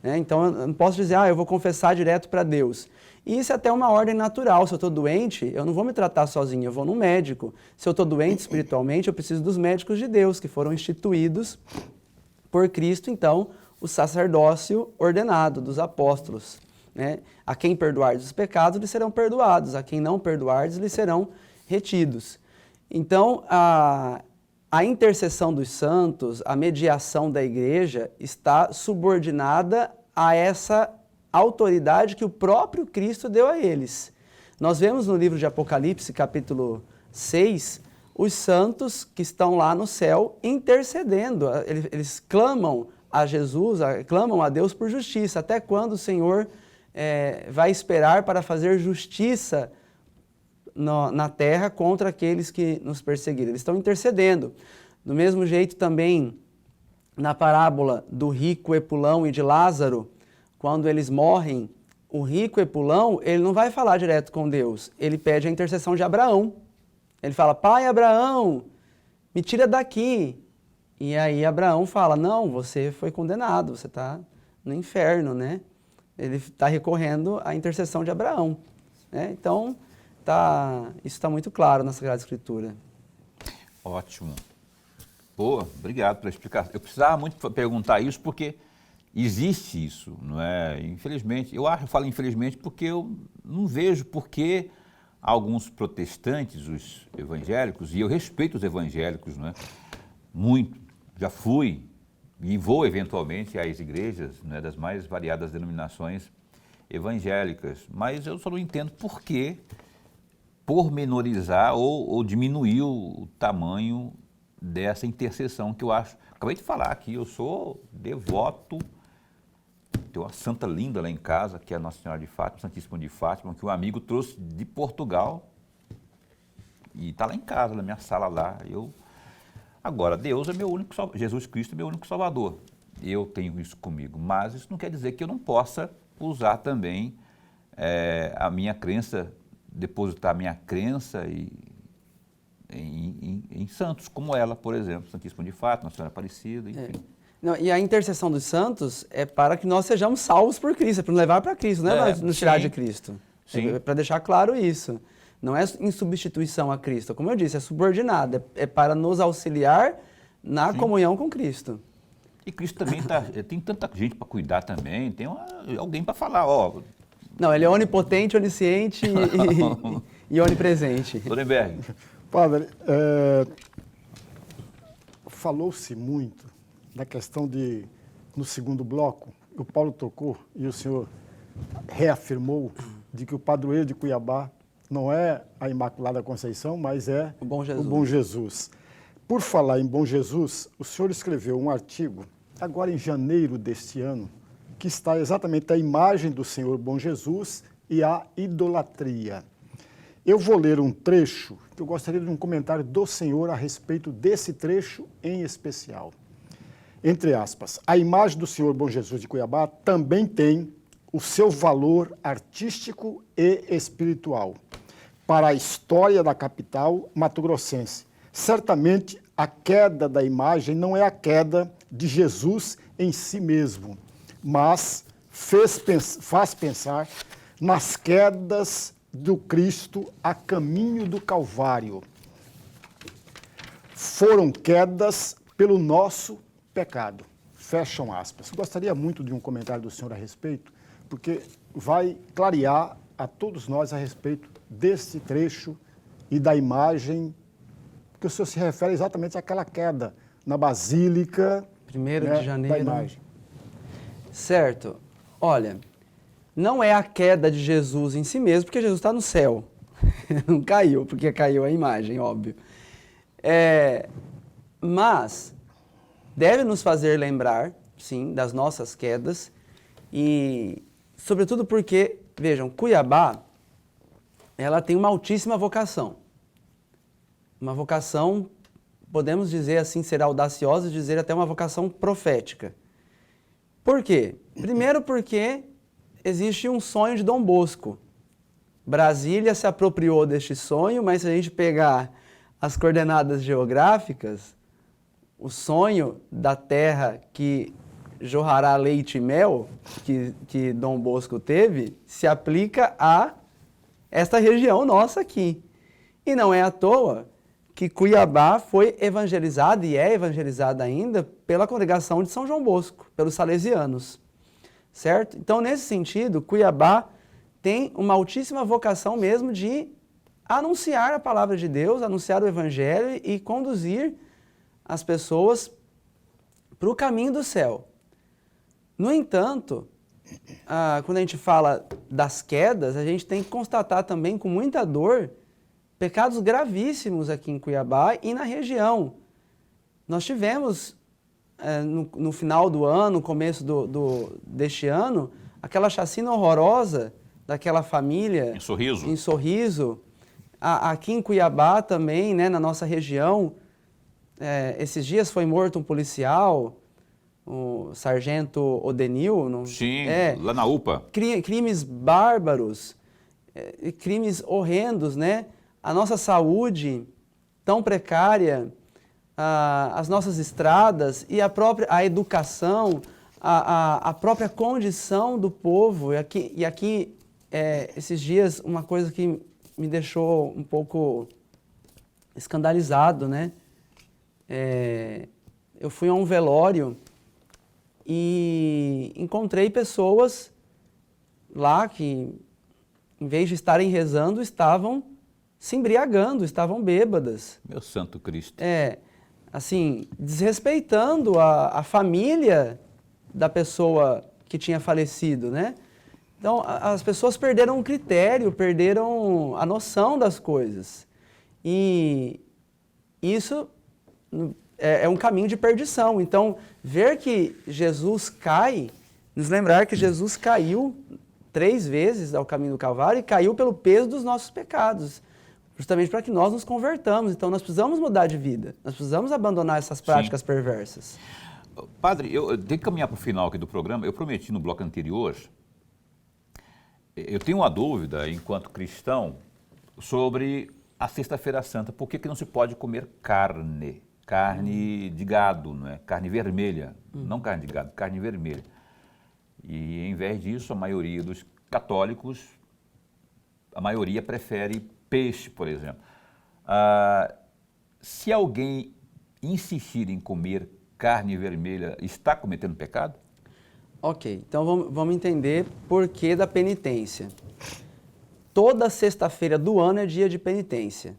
né? Então, eu não posso dizer, eu vou confessar direto para Deus. E isso é até uma ordem natural. Se eu estou doente, eu não vou me tratar sozinho, eu vou num médico. Se eu estou doente espiritualmente, eu preciso dos médicos de Deus, que foram instituídos por Cristo, então, o sacerdócio ordenado dos apóstolos, né? A quem perdoardes os pecados, lhes serão perdoados. A quem não perdoardes, lhes serão retidos. Então, a intercessão dos santos, a mediação da igreja está subordinada a essa autoridade que o próprio Cristo deu a eles. Nós vemos no livro de Apocalipse, capítulo 6, os santos que estão lá no céu intercedendo. Eles clamam a Jesus, clamam a Deus por justiça. Até quando o Senhor vai esperar para fazer justiça na terra contra aqueles que nos perseguiram? Eles estão intercedendo. Do mesmo jeito também, na parábola do rico Epulão e de Lázaro, quando eles morrem, o rico Epulão, ele não vai falar direto com Deus, ele pede a intercessão de Abraão. Ele fala, pai Abraão, me tira daqui. E aí Abraão fala, não, você foi condenado, você está no inferno, né? Ele está recorrendo à intercessão de Abraão, né? Então, isso está muito claro na Sagrada Escritura. Ótimo. Pô, obrigado pela explicação. Eu precisava muito perguntar isso porque existe isso, não é? Infelizmente, eu falo infelizmente porque eu não vejo por que alguns protestantes, os evangélicos, e eu respeito os evangélicos, não é? Muito, já fui e vou eventualmente às igrejas, não é, das mais variadas denominações evangélicas, mas eu só não entendo por que pormenorizar ou diminuir o tamanho dessa intercessão que eu acho. Acabei de falar aqui, eu sou devoto, tem uma santa linda lá em casa, que é a Nossa Senhora de Fátima, Santíssima de Fátima, que um amigo trouxe de Portugal e está lá em casa, na minha sala lá. Agora, Deus é meu único salvador, Jesus Cristo é meu único salvador. Eu tenho isso comigo, mas isso não quer dizer que eu não possa usar também a minha crença, depositar a minha crença em santos, como ela, por exemplo, Santíssima de Fátima, Nossa Senhora Aparecida, enfim. Não, e a intercessão dos santos é para que nós sejamos salvos por Cristo, é para nos levar para Cristo, não é para nos tirar de Cristo. Sim. É para deixar claro isso. Não é em substituição a Cristo. Como eu disse, é subordinado, é para nos auxiliar na comunhão com Cristo. E Cristo também tem tanta gente para cuidar também, tem alguém para falar, ó. Não, ele é onipotente, onisciente e onipresente. Lorenberg. Padre, falou-se muito da questão no segundo bloco, o Paulo tocou e o senhor reafirmou de que o padroeiro de Cuiabá não é a Imaculada Conceição, mas é o Bom Jesus. O Bom Jesus. Por falar em Bom Jesus, o senhor escreveu um artigo, agora em janeiro deste ano, que está exatamente a imagem do Senhor Bom Jesus e a idolatria. Eu vou ler um trecho, que eu gostaria de um comentário do senhor a respeito desse trecho em especial. Entre aspas, a imagem do Senhor Bom Jesus de Cuiabá também tem o seu valor artístico e espiritual para a história da capital mato-grossense. Certamente, a queda da imagem não é a queda de Jesus em si mesmo, mas faz pensar nas quedas do Cristo a caminho do Calvário. Foram quedas pelo nosso pecado. Fecham aspas. Gostaria muito de um comentário do senhor a respeito, porque vai clarear a todos nós a respeito desse trecho e da imagem, que o senhor se refere exatamente àquela queda na Basílica, 1º de janeiro. da imagem. Certo. Olha, não é a queda de Jesus em si mesmo, porque Jesus está no céu. Não caiu, porque caiu a imagem, óbvio. Mas deve nos fazer lembrar, sim, das nossas quedas e, sobretudo porque, vejam, Cuiabá, ela tem uma altíssima vocação. Uma vocação, podemos dizer assim, ser audaciosa, dizer até uma vocação profética. Por quê? Primeiro porque existe um sonho de Dom Bosco. Brasília se apropriou deste sonho, mas se a gente pegar as coordenadas geográficas, o sonho da terra que jorrará leite e mel, que Dom Bosco teve, se aplica a esta região nossa aqui. E não é à toa que Cuiabá foi evangelizada e é evangelizada ainda pela congregação de São João Bosco, pelos salesianos, certo? Então, nesse sentido, Cuiabá tem uma altíssima vocação mesmo de anunciar a palavra de Deus, anunciar o evangelho e conduzir as pessoas para o caminho do céu. No entanto, quando a gente fala das quedas, a gente tem que constatar também com muita dor pecados gravíssimos aqui em Cuiabá e na região. Nós tivemos, no final do ano, começo deste ano, aquela chacina horrorosa daquela família. Em Sorriso. Em Sorriso. Aqui em Cuiabá também, né, na nossa região, esses dias foi morto um policial, o sargento Odenil. Sim, lá na UPA. Crimes bárbaros, crimes horrendos, né? A nossa saúde tão precária, as nossas estradas e a educação, a própria condição do povo. E aqui, esses dias, uma coisa que me deixou um pouco escandalizado, né? Eu fui a um velório e encontrei pessoas lá que, em vez de estarem rezando, estavam se embriagando, estavam bêbadas. Meu santo Cristo. Assim, desrespeitando a família da pessoa que tinha falecido, né? Então, as pessoas perderam o critério, perderam a noção das coisas. E isso é um caminho de perdição. Então, ver que Jesus cai, nos lembrar que Jesus caiu 3 vezes ao caminho do Calvário e caiu pelo peso dos nossos pecados, justamente para que nós nos convertamos. Então, nós precisamos mudar de vida, nós precisamos abandonar essas práticas perversas. Padre, eu tenho que caminhar para o final aqui do programa. Eu prometi no bloco anterior, eu tenho uma dúvida, enquanto cristão, sobre a Sexta-feira Santa. Por que não se pode comer carne? Carne de gado, não é? Carne vermelha, não carne de gado, carne vermelha. E, em vez disso, a maioria dos católicos, a maioria prefere peixe, por exemplo. Se alguém insistir em comer carne vermelha, está cometendo pecado? Ok, então vamos entender por que da penitência. Toda sexta-feira do ano é dia de penitência.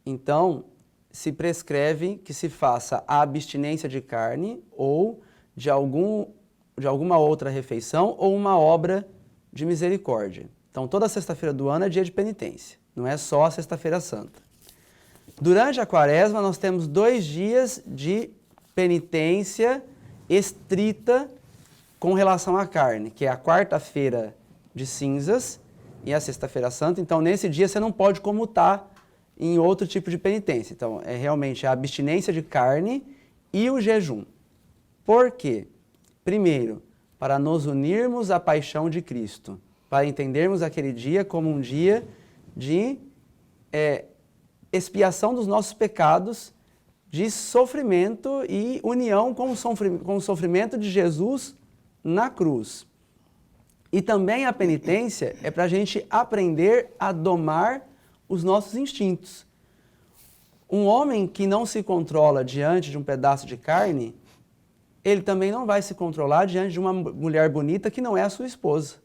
Então, se prescreve que se faça a abstinência de carne ou de alguma outra refeição ou uma obra de misericórdia. Então, toda sexta-feira do ano é dia de penitência, não é só a Sexta-feira Santa. Durante a Quaresma, nós temos 2 dias de penitência estrita com relação à carne, que é a quarta-feira de cinzas e a Sexta-feira Santa. Então, nesse dia, você não pode comutar em outro tipo de penitência. Então, é realmente a abstinência de carne e o jejum. Por quê? Primeiro, para nos unirmos à paixão de Cristo, para entendermos aquele dia como um dia de expiação dos nossos pecados, de sofrimento e união com o sofrimento de Jesus na cruz. E também a penitência é para a gente aprender a domar os nossos instintos. Um homem que não se controla diante de um pedaço de carne, ele também não vai se controlar diante de uma mulher bonita que não é a sua esposa.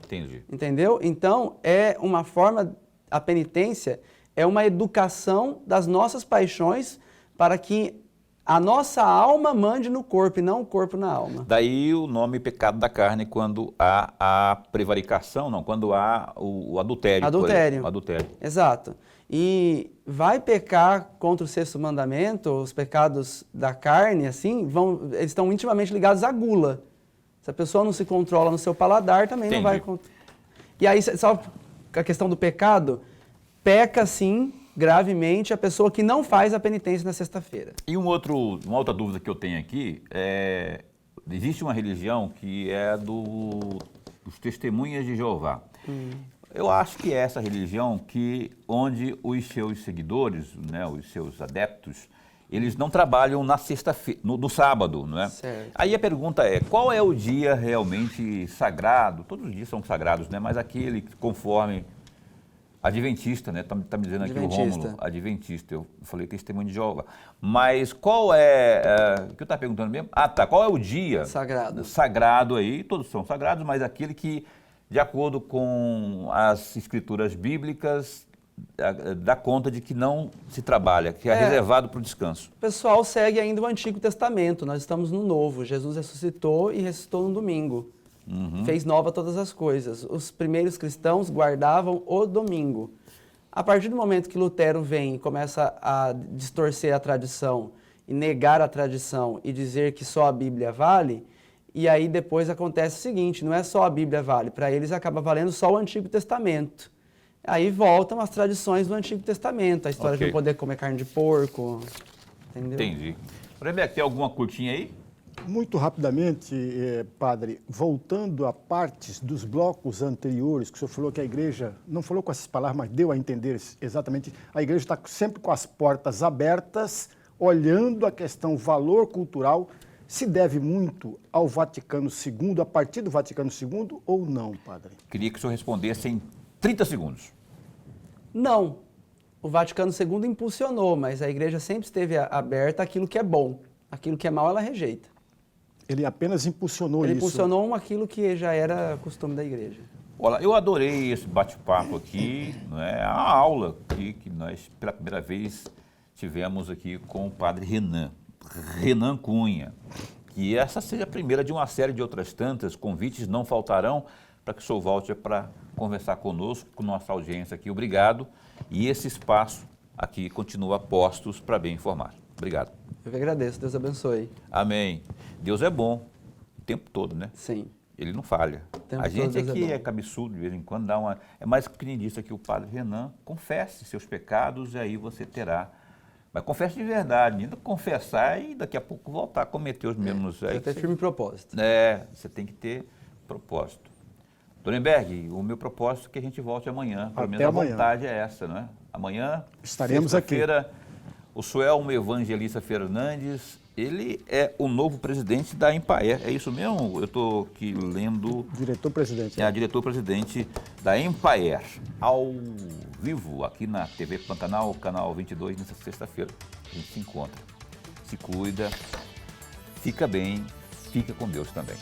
Entendi. Entendeu? Então, é uma forma, a penitência é uma educação das nossas paixões para que a nossa alma mande no corpo e não o corpo na alma. Daí o nome pecado da carne quando há a prevaricação, não, quando há o adultério. Adultério. O adultério. Exato. E vai pecar contra o sexto mandamento, os pecados da carne, assim, eles estão intimamente ligados à gula. Se a pessoa não se controla no seu paladar, também Entendi. não vai... E aí, só a questão do pecado, peca, sim, gravemente a pessoa que não faz a penitência na sexta-feira. E uma outra dúvida que eu tenho aqui é, existe uma religião que é dos Testemunhas de Jeová. Eu acho que é essa religião onde os seus seguidores, né, os seus adeptos, eles não trabalham na sexta-feira, no sábado, não é? Certo. Aí a pergunta é, qual é o dia realmente sagrado? Todos os dias são sagrados, né? Mas aquele conforme adventista, né? Tá me dizendo aqui o Rômulo, adventista. Eu falei Testemunho de Jeová. Mas qual o que eu estava perguntando mesmo? Ah, tá. Qual é o dia Sagrado. Sagrado aí? Todos são sagrados, mas aquele que, de acordo com as escrituras bíblicas, dá conta de que não se trabalha, que é reservado para o descanso. O pessoal segue ainda o Antigo Testamento, nós estamos no Novo. Jesus ressuscitou e ressuscitou no domingo. Fez nova todas as coisas. Os primeiros cristãos guardavam o domingo. A partir do momento que Lutero vem e começa a distorcer a tradição e negar a tradição e dizer que só a Bíblia vale, e aí depois acontece o seguinte, não é só a Bíblia vale, para eles acaba valendo só o Antigo Testamento. Aí voltam as tradições do Antigo Testamento, a história de não poder comer carne de porco, entendeu? Entendi. Rebeca, tem alguma curtinha aí? Muito rapidamente, padre, voltando a partes dos blocos anteriores, que o senhor falou que a igreja, não falou com essas palavras, mas deu a entender exatamente, a igreja está sempre com as portas abertas, olhando a questão valor cultural, se deve muito ao Vaticano II, a partir do Vaticano II ou não, padre? Queria que o senhor respondesse em 30 segundos. Não. O Vaticano II impulsionou, mas a igreja sempre esteve aberta àquilo que é bom. Aquilo que é mal, ela rejeita. Ele apenas impulsionou isso. Ele impulsionou aquilo que já era costume da igreja. Olha, eu adorei esse bate-papo aqui, não é? A aula aqui que nós, pela primeira vez, tivemos aqui com o padre Renan Cunha. Que essa seja a primeira de uma série de outras tantas. Convites não faltarão para que o senhor volte para conversar conosco, com nossa audiência aqui. Obrigado. E esse espaço aqui continua a postos para bem informar. Obrigado. Eu que agradeço. Deus abençoe. Amém. Deus é bom o tempo todo, né? Sim. Ele não falha. A gente aqui é cabeçudo, de vez em quando dá uma... É mais que nem disse aqui o padre Renan, confesse seus pecados e aí você terá... Mas confesse de verdade, ainda confessar e daqui a pouco voltar a cometer os mesmos... Você tem firme propósito. Você tem que ter propósito. Dorenberg, o meu propósito é que a gente volte amanhã. Pelo menos a vontade é essa, não é? Amanhã, estaremos aqui. O Suelmo Evangelista Fernandes, ele é o novo presidente da Empaer. É isso mesmo? Eu estou aqui lendo... Diretor-presidente. É, diretor-presidente da Empaer, ao vivo, aqui na TV Pantanal, canal 22, nessa sexta-feira. A gente se encontra. Se cuida, fica bem, fica com Deus também.